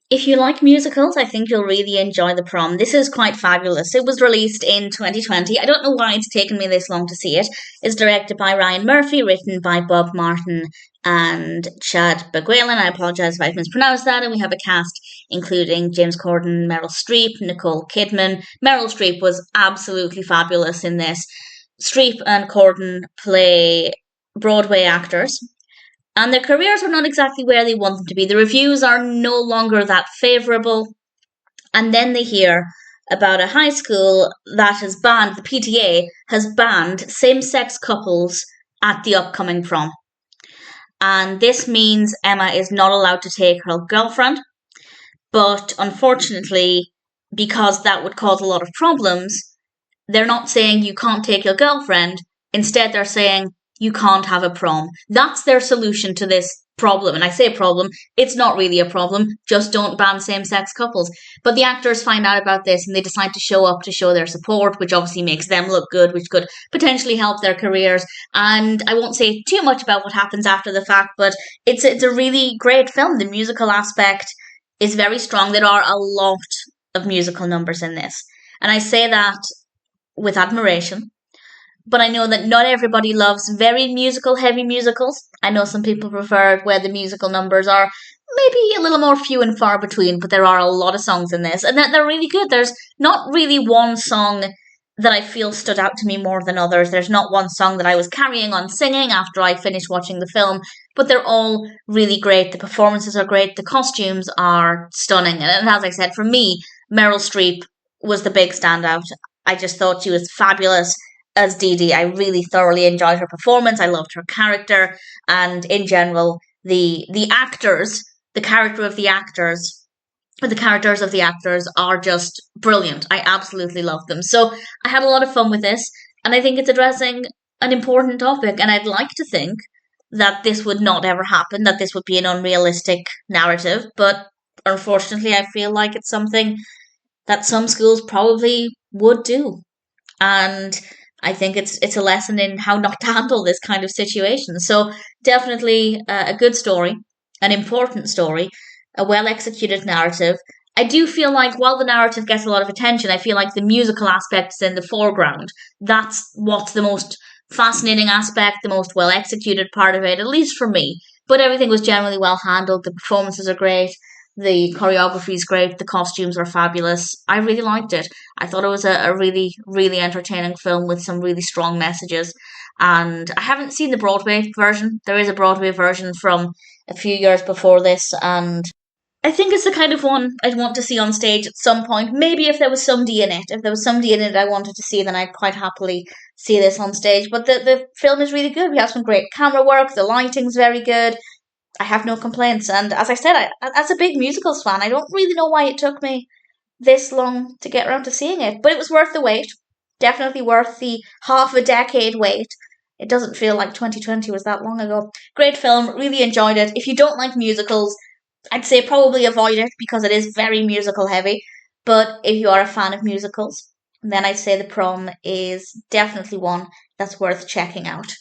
If you like musicals, I think you'll really enjoy The Prom. This is quite fabulous. It was released in 2020. I don't know why it's taken me this long to see it. It's directed by Ryan Murphy, written by Bob Martin and Chad Baguilin. I apologise if I've mispronounced that. And we have a cast including James Corden, Meryl Streep, Nicole Kidman. Meryl Streep was absolutely fabulous in this. Streep and Corden play Broadway actors, and their careers are not exactly where they want them to be. The reviews are no longer that favourable, and then they hear about a high school that has banned, the PTA has banned same sex couples at the upcoming prom. And this means Emma is not allowed to take her girlfriend, but unfortunately, because that would cause a lot of problems, they're not saying you can't take your girlfriend. Instead, they're saying you can't have a prom. That's their solution to this problem. And I say problem, it's not really a problem. Just don't ban same-sex couples. But the actors find out about this and they decide to show up to show their support, which obviously makes them look good, which could potentially help their careers. And I won't say too much about what happens after the fact, but it's a really great film. The musical aspect is very strong. There are a lot of musical numbers in this. And I say that with admiration. But I know that not everybody loves very musical heavy musicals. I know some people prefer it where the musical numbers are maybe a little more few and far between, but there are a lot of songs in this, and they're really good. There's not really one song that I feel stood out to me more than others. There's not one song that I was carrying on singing after I finished watching the film, but they're all really great. The performances are great. The costumes are stunning. And as I said, for me, Meryl Streep was the big standout. I just thought she was fabulous as Dee Dee. I really thoroughly enjoyed her performance. I loved her character, and in general, the actors, the character of the actors, or the characters of the actors are just brilliant. I absolutely love them. So I had a lot of fun with this, and I think it's addressing an important topic. And I'd like to think that this would not ever happen, that this would be an unrealistic narrative, but unfortunately, I feel like it's something that some schools probably would do. And I think it's a lesson in how not to handle this kind of situation. So definitely a good story, an important story, a well executed narrative. I do feel like while the narrative gets a lot of attention, I feel like the musical aspect is in the foreground. That's what's the most fascinating aspect, the most well executed part of it, at least for me. But everything was generally well handled. The performances are great. The choreography is great. The costumes are fabulous. I really liked it. I thought it was a really, really entertaining film with some really strong messages. And I haven't seen the Broadway version. There is a Broadway version from a few years before this, and I think it's the kind of one I'd want to see on stage at some point. Maybe if there was somebody in it. If there was somebody in it I wanted to see, then I'd quite happily see this on stage. But the film is really good. We have some great camera work. The lighting's very good. I have no complaints. And as I said, as a big musicals fan, I don't really know why it took me this long to get around to seeing it. But it was worth the wait. Definitely worth the half a decade wait. It doesn't feel like 2020 was that long ago. Great film. Really enjoyed it. If you don't like musicals, I'd say probably avoid it because it is very musical heavy. But if you are a fan of musicals, then I'd say The Prom is definitely one that's worth checking out.